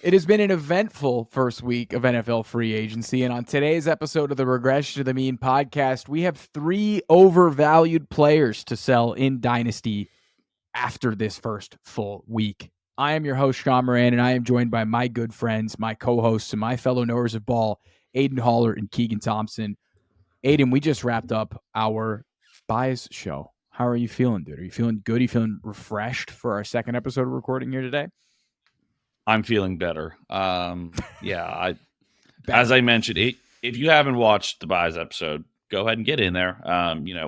It has been an eventful first week of NFL free agency, and on today's episode of the Regression to the Mean podcast, we have 3 overvalued players to sell in Dynasty after this first full week. I am your host, Shaun Moran, and I am joined by my good friends, my co-hosts, and my fellow knowers of ball, Aidan Haller and Keegan Thompson. Aidan, we just wrapped up our buys show. How are you feeling, dude? Are you feeling good? Are you feeling refreshed for our second episode of recording here today? I'm feeling better. As I mentioned, if you haven't watched the buys episode, go ahead and get in there.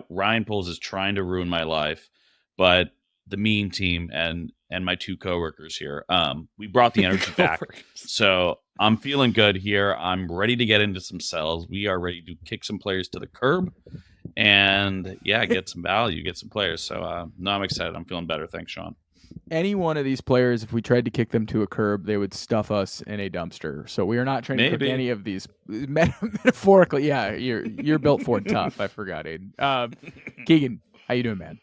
Ryan Poles is trying to ruin my life, but the Mean team and my 2 coworkers here, we brought the energy back. So I'm feeling good here. I'm ready to get into some sells. We are ready to kick some players to the curb and get some value, get some players. So no, I'm excited. I'm feeling better. Thanks, Shaun. Any one of these players, if we tried to kick them to a curb, they would stuff us in a dumpster. So we are not trying to cook any of these. Metaphorically, yeah, you're built for it tough. I forgot, Aidan. Keegan, how you doing, man?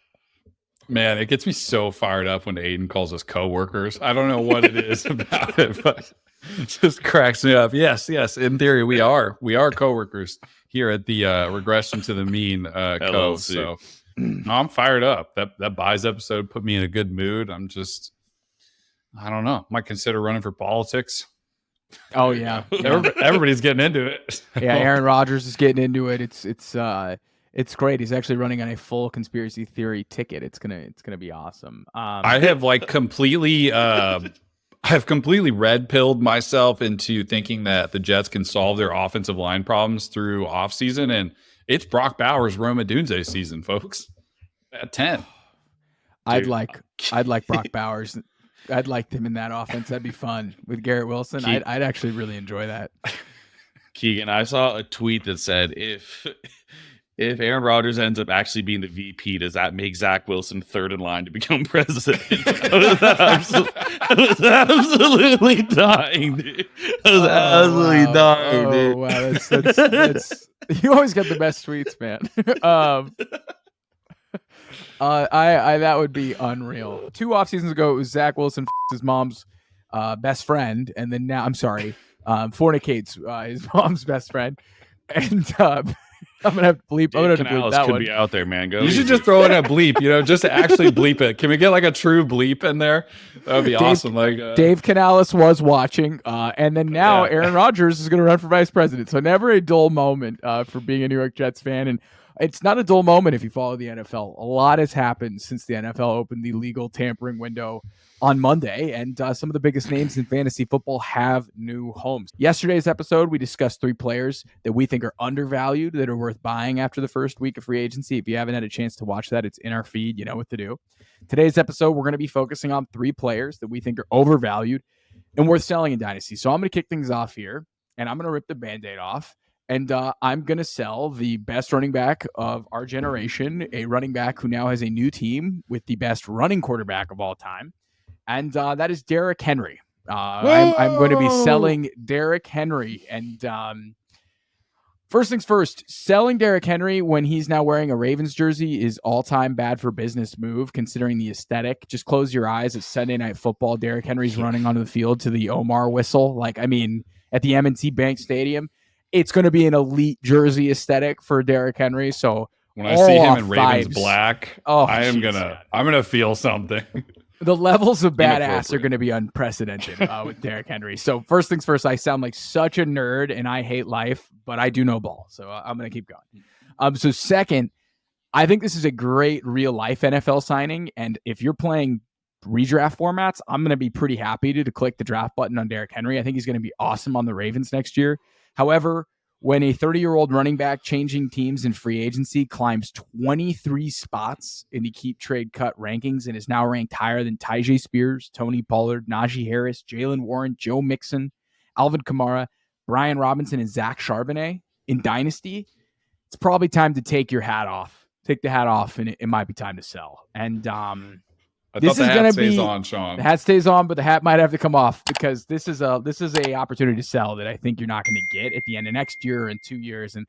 Man, it gets me so fired up when Aidan calls us coworkers. I don't know what it is about it, but it just cracks me up. Yes. In theory, we are coworkers here at the Regression to the Mean Co. So I'm fired up. That buys episode put me in a good mood. I don't know. Might consider running for politics. Oh yeah, everybody's getting into it. Yeah, Aaron Rodgers is getting into it. It's great. He's actually running on a full conspiracy theory ticket. It's gonna be awesome. I have completely red pilled myself into thinking that the Jets can solve their offensive line problems through offseason, and it's Brock Bowers, Roma Dunze season, folks. At 10. I'd like Brock Bowers. I'd like him in that offense. That'd be fun with Garrett Wilson. I'd actually really enjoy that. Keegan, I saw a tweet that said if Aaron Rodgers ends up actually being the VP, does that make Zach Wilson third in line to become president? I was absolutely dying, dude. Oh, wow. That's you always get the best tweets, man. I that would be unreal. 2 off seasons ago, it was Zach Wilson his mom's best friend, and then now fornicates his mom's best friend, and I'm gonna have to bleep. I'm gonna have to bleep that could one. Be out there, man. Go. You should just throw in a bleep, just to actually bleep it. Can we get a true bleep in there? That would be awesome. Dave Canales was watching, and then now Aaron Rodgers is gonna run for vice president. So never a dull moment for being a New York Jets fan, and it's not a dull moment if you follow the NFL. A lot has happened since the NFL opened the legal tampering window on Monday, and some of the biggest names in fantasy football have new homes. Yesterday's episode, we discussed 3 players that we think are undervalued, that are worth buying after the first week of free agency. If you haven't had a chance to watch that, it's in our feed. You know what to do. Today's episode, we're going to be focusing on 3 players that we think are overvalued and worth selling in Dynasty. So I'm going to kick things off here, and I'm going to rip the Band-Aid off. And I'm going to sell the best running back of our generation, a running back who now has a new team with the best running quarterback of all time. And that is Derrick Henry. I'm going to be selling Derrick Henry. And first things first, selling Derrick Henry when he's now wearing a Ravens jersey is all-time bad for business move, considering the aesthetic. Just close your eyes. It's Sunday Night Football. Derrick Henry's running onto the field to the Omar whistle. At the M&T Bank Stadium. It's going to be an elite jersey aesthetic for Derrick Henry. So when I see him in Ravens black, I'm gonna feel something. The levels of badass are going to be unprecedented with Derrick Henry. So first things first, I sound like such a nerd and I hate life, but I do know ball. So I'm going to keep going. So second, I think this is a great real life NFL signing. And if you're playing redraft formats, I'm going to be pretty happy to click the draft button on Derrick Henry. I think he's going to be awesome on the Ravens next year. However, when a 30-year-old running back changing teams in free agency climbs 23 spots in the Keep Trade Cut rankings and is now ranked higher than Tyjae Spears, Tony Pollard, Najee Harris, Jalen Warren, Joe Mixon, Alvin Kamara, Brian Robinson, and Zach Charbonnet in Dynasty, it's probably time to take your hat off. Take the hat off, and it might be time to sell. And This is going to be on, Shaun. The hat stays on, but the hat might have to come off because this is a opportunity to sell that I think you're not going to get at the end of next year or in 2 years. And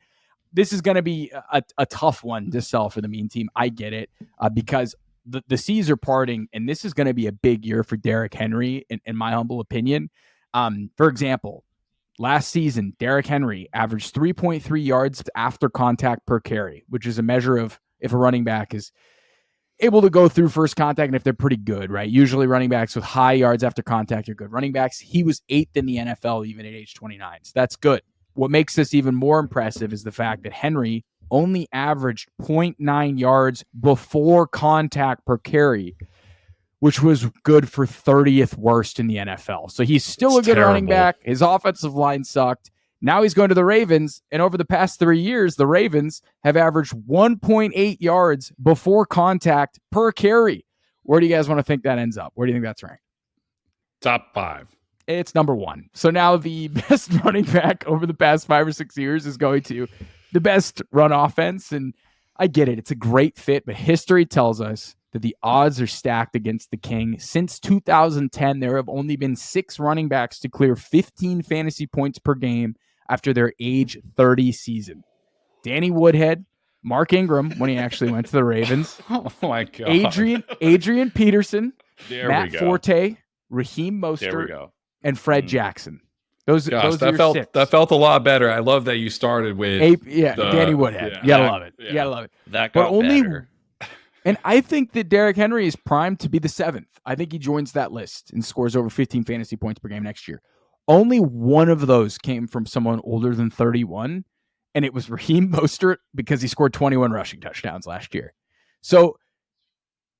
this is going to be a tough one to sell for the Mean team. I get it because the seas are parting, and this is going to be a big year for Derrick Henry, in my humble opinion. For example, last season, Derrick Henry averaged 3.3 yards after contact per carry, which is a measure of if a running back is able to go through first contact and if they're pretty good, right? Usually running backs with high yards after contact are good running backs. He was 8th in the NFL even at age 29. So that's good. What makes this even more impressive is the fact that Henry only averaged 0.9 yards before contact per carry, which was good for 30th worst in the NFL. So he's still a good running back. His offensive line sucked. Now he's going to the Ravens, and over the past 3 years, the Ravens have averaged 1.8 yards before contact per carry. Where do you guys want to think that ends up? Where do you think that's ranked? Top 5. It's number 1. So now the best running back over the past 5 or 6 years is going to the best run offense, and I get it. It's a great fit, but history tells us that the odds are stacked against the King. Since 2010, there have only been 6 running backs to clear 15 fantasy points per game after their age 30 season. Danny Woodhead, Mark Ingram, when he actually went to the Ravens. Oh my God. Adrian Peterson, There Matt we go. Forte, Raheem There we Mostert, go. and Fred Jackson. Those Gosh, are your 6. that felt a lot better. I love that you started with Danny Woodhead. Yeah, you gotta love it. yeah. You gotta love it. That But got only better. And I think that Derrick Henry is primed to be the 7th. I think he joins that list and scores over 15 fantasy points per game next year. Only one of those came from someone older than 31, and it was Raheem Mostert because he scored 21 rushing touchdowns last year. So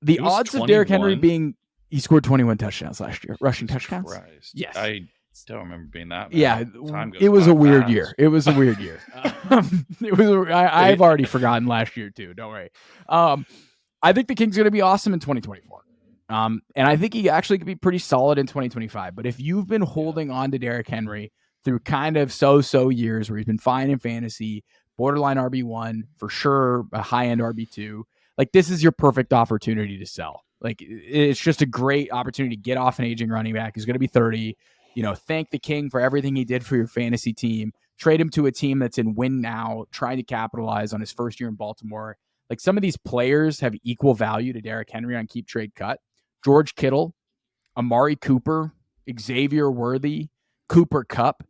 the odds of Derrick Henry he scored 21 touchdowns last year. Rushing touchdowns? Christ. Yes. I don't remember being that. Yeah, Time goes it was by a weird fast. year. It was a weird year. I've already forgotten last year too. Don't worry. I think the King's going to be awesome in 2024. And I think he actually could be pretty solid in 2025. But if you've been holding on to Derrick Henry through kind of so-so years where he's been fine in fantasy, borderline RB1, for sure, a high-end RB2, like this is your perfect opportunity to sell. Like it's just a great opportunity to get off an aging running back who's going to be 30. Thank the King for everything he did for your fantasy team. Trade him to a team that's in win now, trying to capitalize on his first year in Baltimore. Like some of these players have equal value to Derrick Henry on keep, trade, cut. George Kittle, Amari Cooper, Xavier Worthy, Cooper Kupp.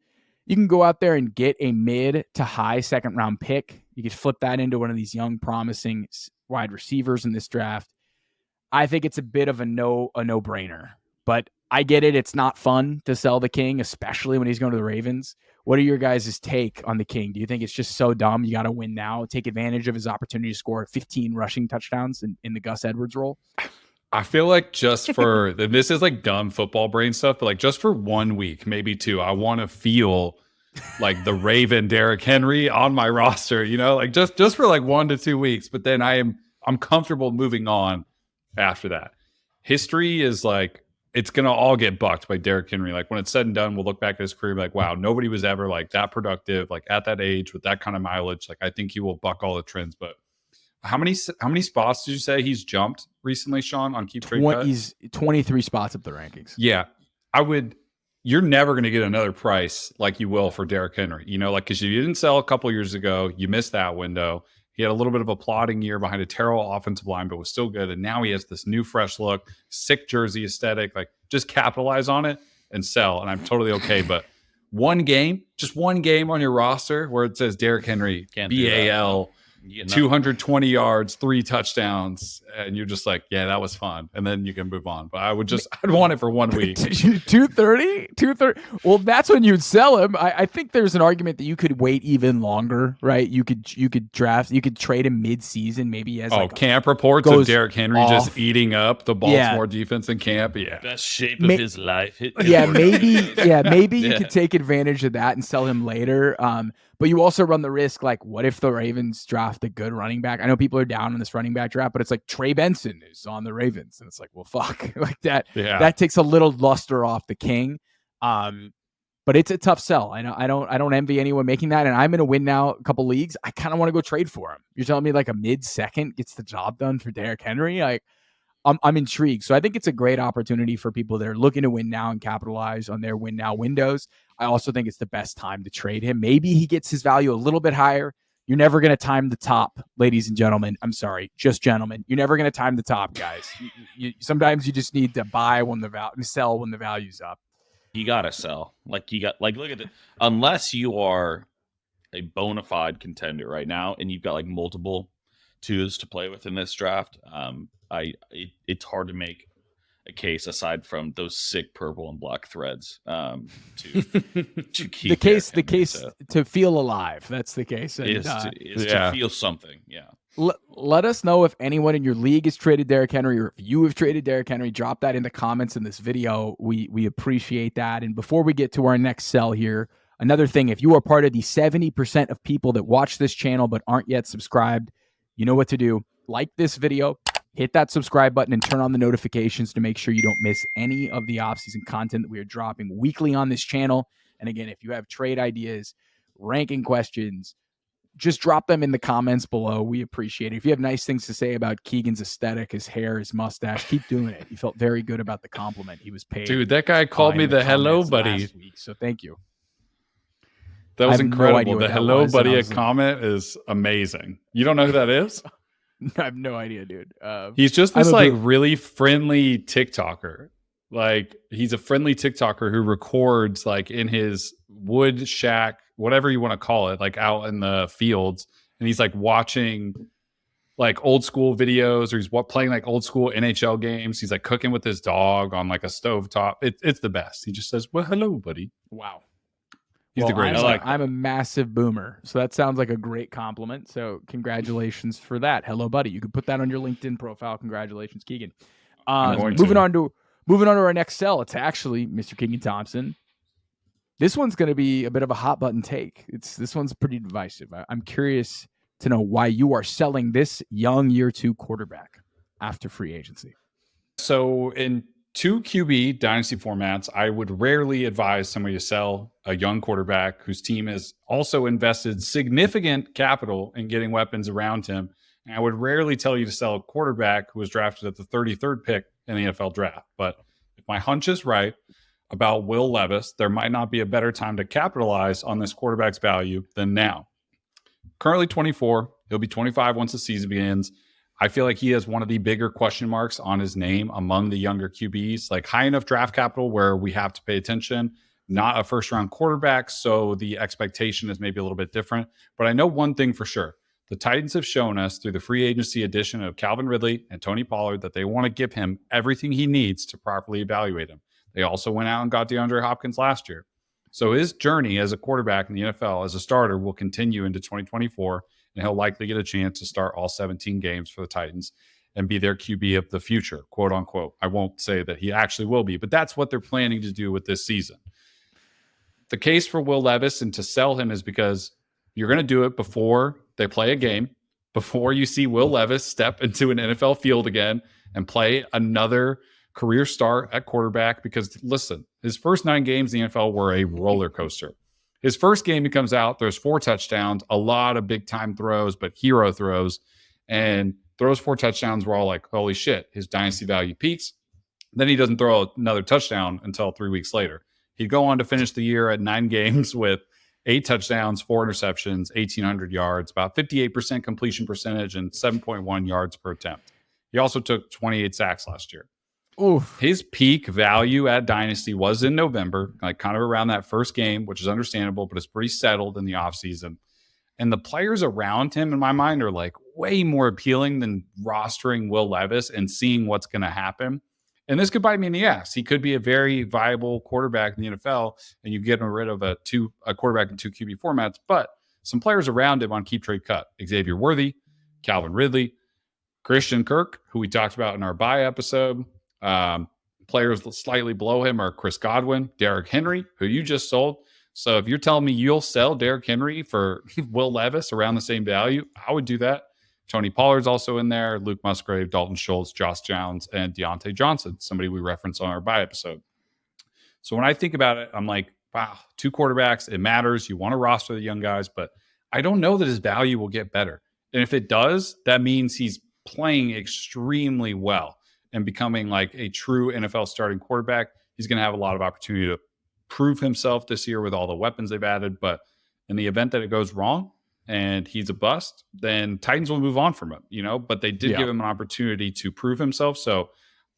You can go out there and get a mid to high second round pick. You could flip that into one of these young, promising wide receivers in this draft. I think it's a bit of a no-brainer. But I get it. It's not fun to sell the King, especially when he's going to the Ravens. What are your guys' take on the King? Do you think it's just so dumb? You got to win now, take advantage of his opportunity to score 15 rushing touchdowns in the Gus Edwards role? I feel like just for this is like dumb football brain stuff, but like just for 1 week, maybe 2, I want to feel like the Raven Derrick Henry on my roster, like just for like 1 to 2 weeks. But then I'm comfortable moving on after that. History is like, it's going to all get bucked by Derrick Henry. Like when it's said and done, we'll look back at his career like, wow, nobody was ever like that productive, like at that age with that kind of mileage. Like I think he will buck all the trends. But how many spots did you say he's jumped recently, Shaun, on keep trade cut? He's 23 spots up the rankings. Yeah. You're never going to get another price like you will for Derrick Henry, because you didn't sell a couple years ago. You missed that window. He had a little bit of a plodding year behind a terrible offensive line, but was still good. And now he has this new fresh look, sick jersey aesthetic. Like just capitalize on it and sell. And I'm totally okay. But just one game on your roster where it says Derrick Henry, BAL, 220 yards, 3 touchdowns, and you're just like, yeah, that was fun, and then you can move on. But I'd want it for 1 week. 230. Well, that's when you'd sell him. I think there's an argument that you could wait even longer, right? You could trade him mid-season. Maybe he has camp reports of Derrick Henry off. Just eating up the Baltimore defense in camp. Yeah, best shape of his life. Maybe you could take advantage of that and sell him later. But you also run the risk, like, what if the Ravens draft a good running back? I know people are down on this running back draft, but it's like Trey Benson is on the Ravens. And it's like, well, fuck. Like that. Yeah. That takes a little luster off the King. But it's a tough sell. I don't envy anyone making that. And I'm in a win now, a couple leagues. I kind of want to go trade for him. You're telling me like a mid-second gets the job done for Derrick Henry? Like, I'm intrigued. So I think it's a great opportunity for people that are looking to win now and capitalize on their win now windows. I also think it's the best time to trade him. Maybe he gets his value a little bit higher. You're never going to time the top, ladies and gentlemen. I'm sorry, just gentlemen. You're never going to time the top, guys. Sometimes you just need to buy when the value, sell when the value's up. you gotta sell. Like look at it. Unless you are a bona fide contender right now, and you've got like multiple twos to play with in this draft, it's hard to make a case aside from those sick purple and black threads to keep the case to feel alive. That's the case. And, is to feel something. Yeah. Let us know if anyone in your league has traded Derrick Henry, or if you have traded Derrick Henry. Drop that in the comments in this video. We appreciate that. And before we get to our next sell here, another thing, if you are part of the 70% of people that watch this channel but aren't yet subscribed, you know what to do. Like this video, hit that subscribe button, and turn on the notifications to make sure you don't miss any of the offseason content that we are dropping weekly on this channel. And again, if you have trade ideas, ranking questions, just drop them in the comments below. We appreciate it. If you have nice things to say about Keegan's aesthetic, his hair, his mustache, keep doing it. He felt very good about the compliment he was paid. Dude, that guy called me the hello buddy. Week, so thank you. That was incredible. The hello buddy comment is amazing. You don't know who that is? I have no idea, dude. He's just this like really friendly TikToker. Like he's a friendly TikToker who records like in his wood shack, whatever you want to call it, like out in the fields. And he's like watching like old school videos, or he's playing like old school NHL games. He's like cooking with his dog on like a stovetop. It's the best. He just says, well, hello, buddy. Wow. He's the greatest. I'm a massive boomer, so that sounds like a great compliment. So congratulations for that. Hello, buddy. You could put that on your LinkedIn profile. Congratulations, Keegan. Moving on to our next sell. It's actually Mr. Keegan Thompson. This one's going to be a bit of a hot button take. This one's pretty divisive. I'm curious to know why you are selling this young year 2 quarterback after free agency. So in 2 QB dynasty formats, I would rarely advise somebody to sell a young quarterback whose team has also invested significant capital in getting weapons around him. And I would rarely tell you to sell a quarterback who was drafted at the 33rd pick in the NFL draft. But if my hunch is right about Will Levis, there might not be a better time to capitalize on this quarterback's value than now. Currently 24, he'll be 25 once the season begins. I feel like he has one of the bigger question marks on his name among the younger QBs, like high enough draft capital where we have to pay attention, not a first round quarterback. So the expectation is maybe a little bit different, but I know one thing for sure. The Titans have shown us through the free agency addition of Calvin Ridley and Tony Pollard that they want to give him everything he needs to properly evaluate him. They also went out and got DeAndre Hopkins last year. So his journey as a quarterback in the NFL as a starter will continue into 2024. And he'll likely get a chance to start all 17 games for the Titans and be their QB of the future, quote unquote. I won't say that he actually will be, but that's what they're planning to do with this season. The case for Will Levis and to sell him is because you're going to do it before they play a game, before you see Will Levis step into an NFL field again and play another career start at quarterback. Because listen, his first 9 games in the NFL were a roller coaster. His first game, he comes out, there's 4 touchdowns, a lot of big time throws, but hero throws, and throws 4 touchdowns were all like, holy shit, his dynasty value peaks. Then he doesn't throw another touchdown until 3 weeks later. He'd go on to finish the year at 9 games with 8 touchdowns, 4 interceptions, 1,800 yards, about 58% completion percentage, and 7.1 yards per attempt. He also took 28 sacks last year. Oof. His peak value at Dynasty was in November, like kind of around that first game, which is understandable, but it's pretty settled in the offseason. And the players around him, in my mind, are like way more appealing than rostering Will Levis and seeing what's going to happen. And this could bite me in the ass. He could be a very viable quarterback in the NFL, and you get rid of a quarterback in 2 QB formats. But some players around him on keep trade cut: Xavier Worthy, Calvin Ridley, Christian Kirk, who we talked about in our bye episode. Players slightly below him are Chris Godwin, Derrick Henry, who you just sold. So if you're telling me you'll sell Derrick Henry for Will Levis around the same value, I would do that. Tony Pollard's also in there, Luke Musgrave, Dalton Schultz, Josh Downs, and Deontay Johnson, somebody we referenced on our bye episode. So when I think about it, I'm like, wow, 2 quarterbacks, it matters. You want to roster the young guys, but I don't know that his value will get better. And if it does, that means he's playing extremely well and becoming like a true NFL starting quarterback. He's going to have a lot of opportunity to prove himself this year with all the weapons they've added. But in the event that it goes wrong and he's a bust, then Titans will move on from him, but they did give him an opportunity to prove himself. So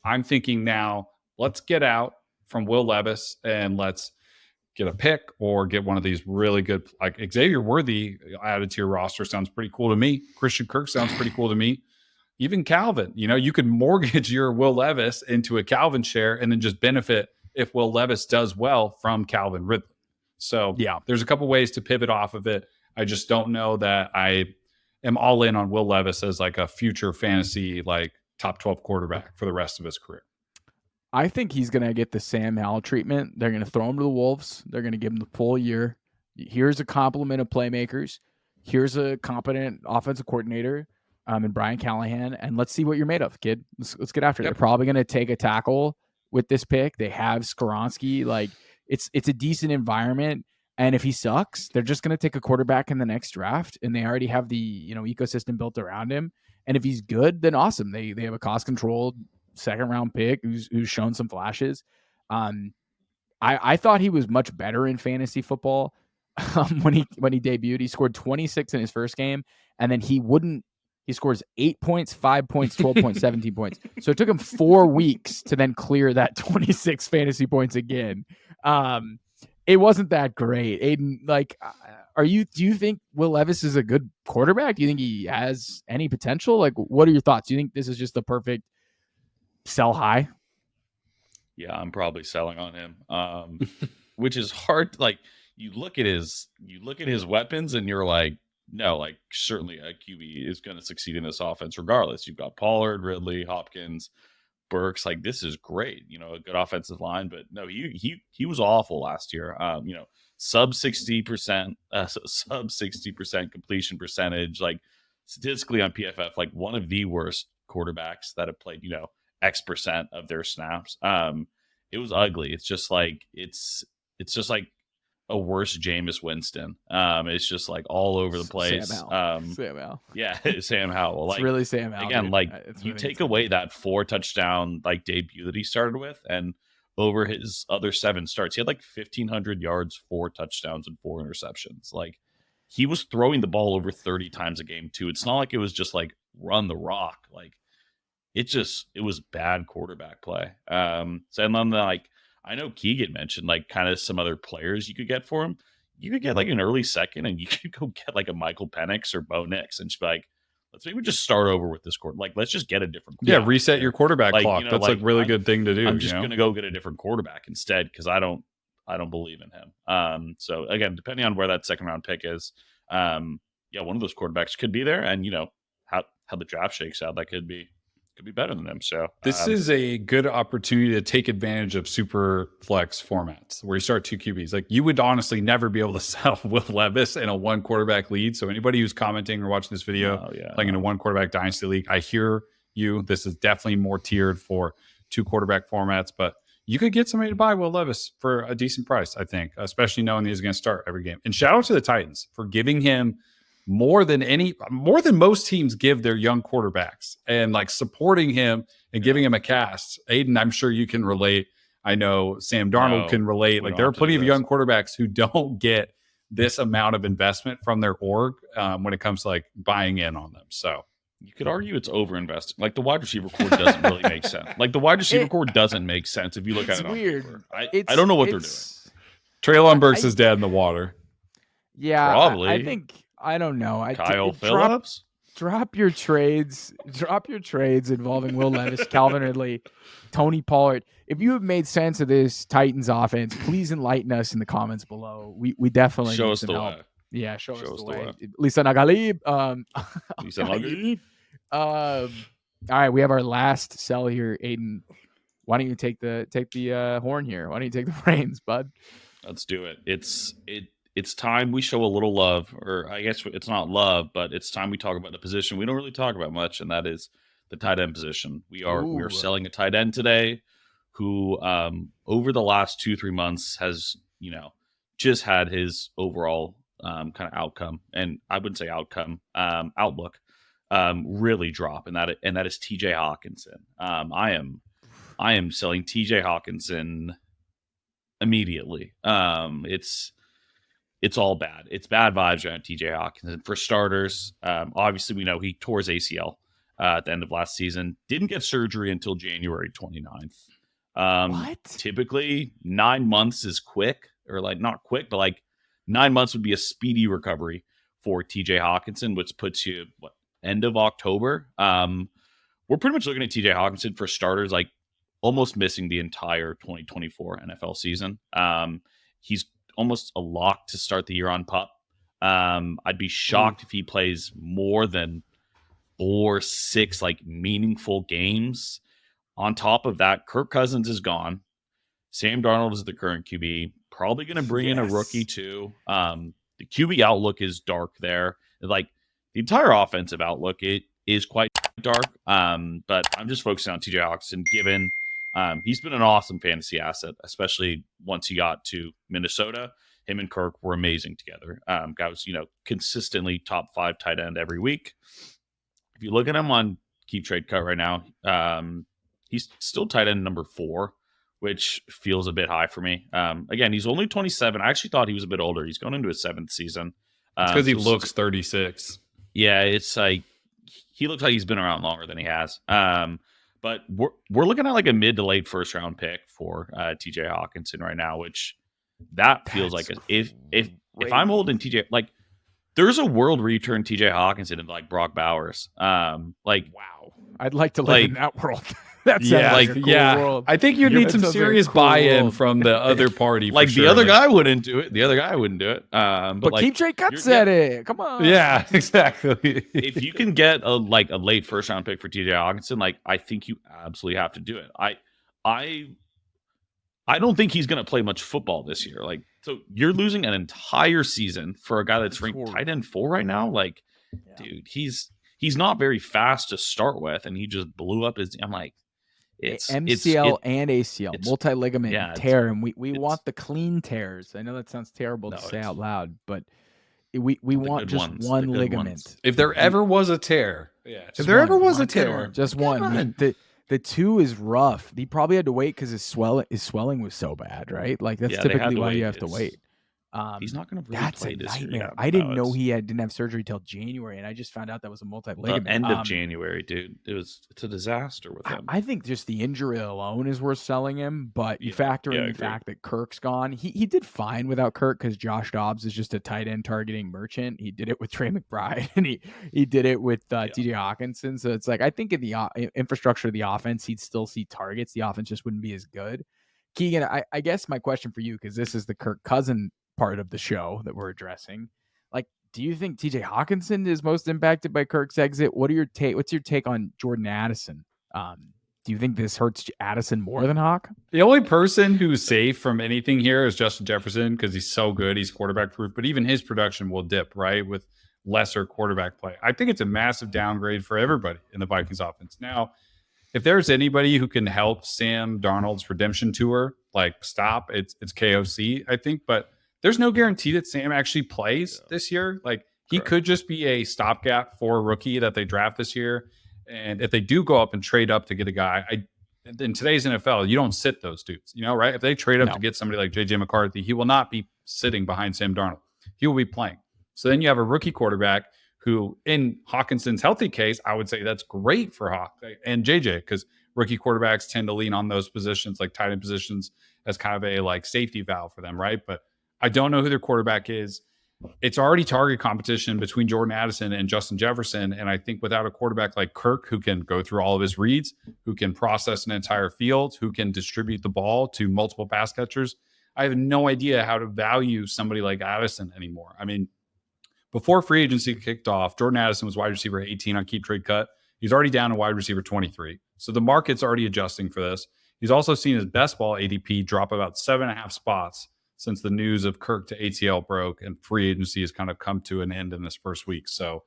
I'm thinking now, let's get out from Will Levis and let's get a pick or get one of these really good, like Xavier Worthy added to your roster sounds pretty cool to me. Christian Kirk sounds pretty cool to me. Even Calvin, you could mortgage your Will Levis into a Calvin share and then just benefit if Will Levis does well from Calvin Ridley. So Yeah, there's a couple ways to pivot off of it. I just don't know that I am all in on Will Levis as like a future fantasy, like top 12 quarterback for the rest of his career. I think he's going to get the Sam Howell treatment. They're going to throw him to the Wolves. They're going to give him the full year. Here's a complement of playmakers. Here's a competent offensive coordinator and Brian Callahan. And let's see what you're made of, kid. Let's get after it. They're probably going to take a tackle with this pick. They have Skoronski. Like, it's a decent environment. And if he sucks, they're just going to take a quarterback in the next draft. And they already have the ecosystem built around him. And if he's good, then awesome. They have a cost-controlled second round pick who's shown some flashes. I thought he was much better in fantasy football when he debuted. He scored 26 in his first game, and then he scores 8 points, 5 points, 12 points, 17 points. So it took him 4 weeks to then clear that 26 fantasy points again. It wasn't that great. Aidan, like, do you think Will Levis is a good quarterback? Do you think he has any potential? Like, what are your thoughts? Do you think this is just the perfect sell high? Yeah, I'm probably selling on him. Which is hard. Like, you look at his weapons and you're like, no, like certainly a QB is going to succeed in this offense regardless. You've got Pollard, Ridley, Hopkins, Burks. Like, this is great. A good offensive line, but no, he was awful last year. Sub 60%, sub 60% completion percentage. Like, statistically on PFF, like one of the worst quarterbacks that have played, X percent of their snaps. It was ugly. It's just like just like a worse Jameis Winston. It's just like all over the place. Sam Howell. Yeah, Sam Howell. Like, it's really Sam Howell. Again, dude. like It's you really take insane. away that 4 touchdown like debut that he started with, and over his other 7 starts, he had like 1,500 yards, 4 touchdowns, and 4 interceptions. Like, he was throwing the ball over 30 times a game too. It's not like it was just like run the rock. Like, it was bad quarterback play. So, and then like, I know Keegan mentioned like kind of some other players you could get for him. You could get like an early second, and you could go get like a Michael Penix or Bo Nix, and just be like, let's maybe just start over with this quarter. Like, let's just get a different quarterback. Yeah, reset your quarterback clock. That's like really good thing to do. I'm just gonna go get a different quarterback instead because I don't believe in him. So again, depending on where that second round pick is, one of those quarterbacks could be there, and how the draft shakes out, that could be better than them. So this is a good opportunity to take advantage of super flex formats where you start 2 QBs. Like, you would honestly never be able to sell Will Levis in a 1 quarterback lead. So anybody who's commenting or watching this video playing in a 1 quarterback dynasty league, I hear you. This is definitely more tiered for 2 quarterback formats, but you could get somebody to buy Will Levis for a decent price, I think, especially knowing he's going to start every game. And shout out to the Titans for giving him more than most teams give their young quarterbacks, and like supporting him and giving him a cast. Aidan, I'm sure you can relate. I know Sam Darnold can relate. Like, there are plenty of young quarterbacks who don't get this amount of investment from their org when it comes to like buying in on them. So you could argue it's overinvested. Like, the wide receiver core doesn't really make sense. Like, the wide receiver core doesn't make sense if you look at it. It's weird. I don't know what they're doing. Treylon Burks is dead in the water. Yeah, probably. I think. I don't know. Kyle Phillips. Drop your trades. Drop your trades involving Will Levis, Calvin Ridley, Tony Pollard. If you have made sense of this Titans offense, please enlighten us in the comments below. We definitely show need us some the help. way. Yeah, show us the way. Lisa Nagalib. Lisa Nagalib. All right, we have our last sell here, Aidan. Why don't you take the horn here? Why don't you take the reins, bud? Let's do it. It's time we show a little love, or I guess it's not love, but it's time we talk about the position we don't really talk about much, and that is the tight end position. We are selling a tight end today who over the last 2-3 months has just had his overall kind of outcome, and I wouldn't say outcome, outlook really drop, and that is TJ Hockenson. I am selling TJ Hockenson immediately. It's all bad. It's bad vibes around TJ Hockenson. For starters, obviously we know he tore his ACL at the end of last season. Didn't get surgery until January 29th. Typically 9 months is quick, or like not quick, but like 9 months would be a speedy recovery for TJ Hockenson, which puts you end of October. We're pretty much looking at TJ Hockenson for starters, like almost missing the entire 2024 NFL season. He's almost a lock to start the year on PUP. I'd be shocked if he plays more than 4-6 like meaningful games. On top of that, Kirk Cousins is gone. Sam Darnold is the current QB. Probably going to bring in a rookie too. The QB outlook is dark there. Like the entire offensive outlook, it is quite dark. But I'm just focusing on TJ Hockenson, given he's been an awesome fantasy asset, especially once he got to Minnesota. Him and Kirk were amazing together. Guy was, consistently top 5 tight end every week. If you look at him on Keep Trade Cut right now, he's still tight end number 4, which feels a bit high for me. Again, he's only 27. I actually thought he was a bit older. He's going into his 7th season. It's because he looks 36. Yeah, it's like he looks like he's been around longer than he has. But we're looking at like a mid to late first round pick for TJ Hockenson right now, which that feels like if I'm holding TJ, like there's a world where you turn TJ Hockenson into like Brock Bowers. Wow, I'd like to live in that world. That's like a cool world. I think you need some serious buy-in from the other party. Like the other guy wouldn't do it. The other guy wouldn't do it. But Keep Trade Cut said it. Come on. Yeah, exactly. If you can get a late first round pick for TJ Hockenson, like I think you absolutely have to do it. I don't think he's going to play much football this year. Like, so you're losing an entire season for a guy that's ranked tight end 4 right now. Like, dude, he's not very fast to start with, and he just blew up his. I'm like, it's MCL and ACL, multi-ligament tear, and we want the clean tears. I know that sounds terrible to say out loud, but we want just one ligament. If there ever was a tear, if there ever was a tear, just one. The 2 is rough. He probably had to wait because his swelling was so bad, right? Like that's typically why you have to wait. He's not going to really that's play a this nightmare. year. I didn't know he didn't have surgery till January, and I just found out that was a multi-ligament. End of January, dude. It's a disaster with him. I think just the injury alone is worth selling him, but you factor in the fact that Kirk's gone. He did fine without Kirk because Josh Dobbs is just a tight end targeting merchant. He did it with Trey McBride, and he did it with TJ Hockenson. So it's like I think in the infrastructure of the offense, he'd still see targets. The offense just wouldn't be as good. Keegan, I guess my question for you, because this is the Kirk Cousins part of the show that we're addressing, like, do you think TJ Hockenson is most impacted by Kirk's exit? What's your take on Jordan Addison? Do you think this hurts Addison more than Hawk? The only person who's safe from anything here is Justin Jefferson because he's so good. He's quarterback proof, but even his production will dip, right, with lesser quarterback play. I think it's a massive downgrade for everybody in the Vikings offense. Now, if there's anybody who can help Sam Darnold's redemption tour, like stop, it's KOC, I think, but there's no guarantee that Sam actually plays this year. Like he could just be a stopgap for a rookie that they draft this year. And if they do go up and trade up to get a guy, in today's NFL, you don't sit those dudes, right? If they trade up to get somebody like JJ McCarthy, he will not be sitting behind Sam Darnold. He will be playing. So then you have a rookie quarterback who, in Hawkinson's healthy case, I would say that's great for Hawk and JJ because rookie quarterbacks tend to lean on those positions, like tight end positions, as kind of a like safety valve for them, right? But I don't know who their quarterback is. It's already target competition between Jordan Addison and Justin Jefferson. And I think without a quarterback like Kirk, who can go through all of his reads, who can process an entire field, who can distribute the ball to multiple pass catchers, I have no idea how to value somebody like Addison anymore. I mean, before free agency kicked off, Jordan Addison was wide receiver 18 on Keep Trade Cut. He's already down to wide receiver 23. So the market's already adjusting for this. He's also seen his best ball ADP drop about 7.5 spots since the news of Kirk to ATL broke and free agency has kind of come to an end in this first week. So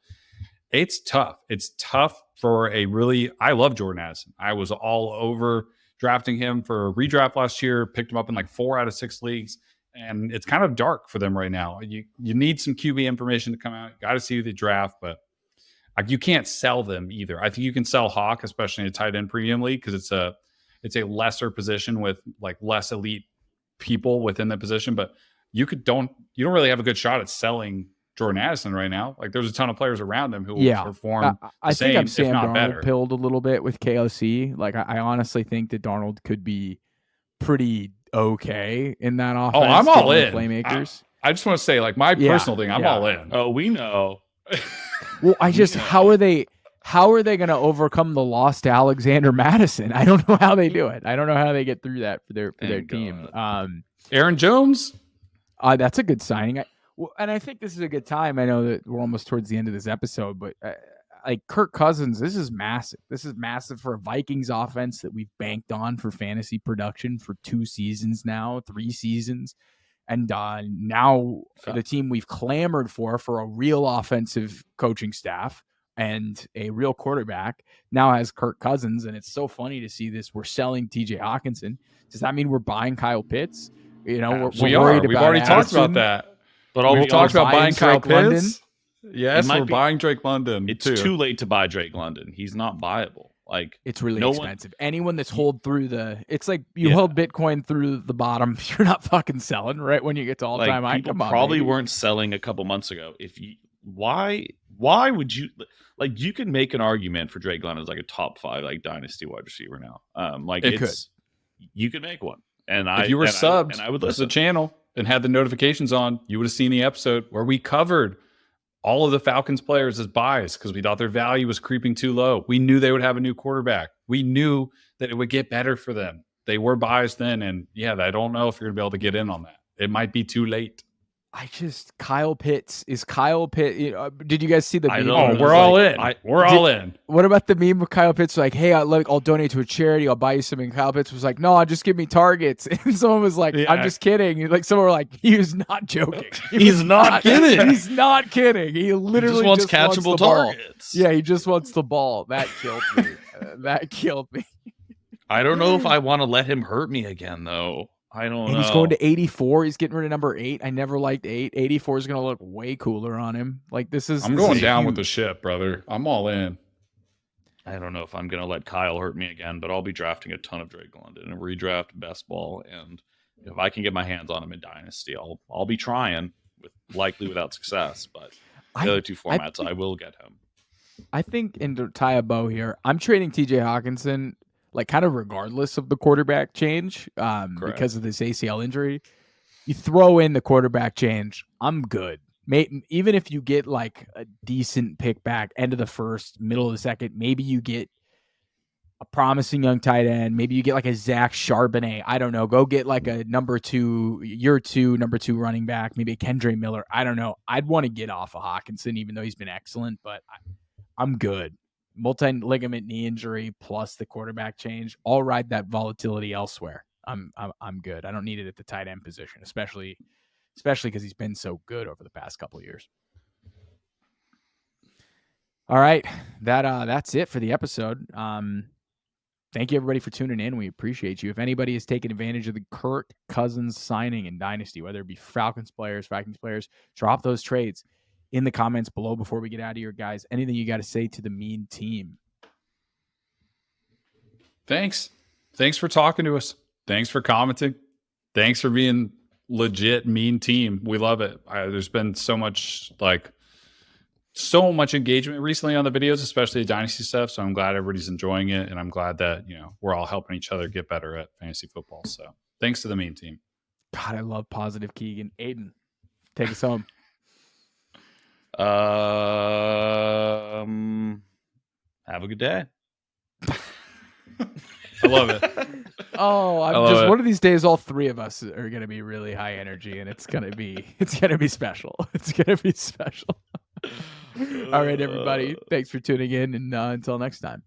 it's tough. It's tough for I love Jordan Addison. I was all over drafting him for a redraft last year, picked him up in like 4 out of 6 leagues. And it's kind of dark for them right now. You need some QB information to come out. Got to see who they draft, but you can't sell them either. I think you can sell Hawk, especially in a tight end premium league, because it's a lesser position with like less elite people within the position. But you don't really have a good shot at selling Jordan Addison right now. Like there's a ton of players around him who will perform I think I'm Sam if not Darnold better. pilled a little bit with KOC. Like I honestly think that Darnold could be pretty okay in that offense. Oh, I'm all getting in. the playmakers. I just want to say, like, my personal thing, I'm all in. Oh, we know. Well, how are they going to overcome the loss to Alexander Madison? I don't know how they do it. I don't know how they get through that for their team. Aaron Jones. That's a good signing. And I think this is a good time. I know that we're almost towards the end of this episode, but like Kirk Cousins, this is massive. This is massive for a Vikings offense that we've banked on for fantasy production for 2 seasons now, 3 seasons. And now the team we've clamored for a real offensive coaching staff and a real quarterback now has Kirk Cousins. And it's so funny to see this. We're selling TJ Hockenson. Does that mean we're buying Kyle Pitts? You know, we're worried about We've already Addison. talked about that. But we've talked about buying Kyle Drake London. Pitts. Yes, we're buying Drake London. It's too late to buy Drake London. He's not viable. Like, it's really expensive. Anyone that's it's like you hold Bitcoin through the bottom. You're not fucking selling right when you get to all-time high. People probably weren't selling a couple months ago. Why would you like? You can make an argument for Drake London as like a top 5 like dynasty wide receiver now. You could make one. And if you were subbed I would to listen the channel and had the notifications on, you would have seen the episode where we covered all of the Falcons players as buys because we thought their value was creeping too low. We knew they would have a new quarterback. We knew that it would get better for them. They were buys then. And I don't know if you're going to be able to get in on that. It might be too late. Kyle Pitts. Is Kyle Pitts? Did you guys see the meme? Oh, we're all in. We're all in. What about the meme with Kyle Pitts? Like, hey, I'll donate to a charity. I'll buy you something. Kyle Pitts was like, no, just give me targets. And someone was like, I'm just kidding. Like, someone were like, he was not joking. He's not kidding. He's not kidding. He literally just wants catchable targets. Yeah, he just wants the ball. That killed me. I don't know if I want to let him hurt me again, though. I don't know. He's going to 84. He's getting rid of number 8. I never liked 8. 84 is going to look way cooler on him. Like, I'm going down with the ship, brother. I'm all in. I don't know if I'm going to let Kyle hurt me again, but I'll be drafting a ton of Drake London and redraft best ball. And if I can get my hands on him in Dynasty, I'll be trying, likely without success. But the other 2 formats, I will get him. I think, and to tie a bow here, I'm trading TJ Hockenson like kind of regardless of the quarterback change because of this ACL injury. You throw in the quarterback change, I'm good. Even if you get like a decent pick back, end of the first, middle of the second, maybe you get a promising young tight end. Maybe you get like a Zach Charbonnet. I don't know. Go get like a number 2 running back, maybe a Kendre Miller. I don't know. I'd want to get off of Hockenson, even though he's been excellent, but I'm good. Multi-ligament knee injury plus the quarterback change. I'll ride that volatility elsewhere. I'm good. I don't need it at the tight end position, especially because he's been so good over the past couple of years. All right, that's it for the episode. Thank you everybody for tuning in. We appreciate you. If anybody has taken advantage of the Kirk Cousins signing in Dynasty, whether it be Falcons players, Vikings players, drop those trades in the comments below before we get out of here, guys. Anything you got to say to the mean team? Thanks for talking to us. Thanks for commenting. Thanks for being legit mean team. We love it. There's been so much engagement recently on the videos, especially the Dynasty stuff. So I'm glad everybody's enjoying it. And I'm glad that, we're all helping each other get better at fantasy football. So thanks to the mean team. God, I love positive Keegan. Aidan, take us home. Have a good day. I love it. Oh, one of these days, all 3 of us are going to be really high energy, and it's going to be special. It's going to be special. All right, everybody. Thanks for tuning in, and until next time.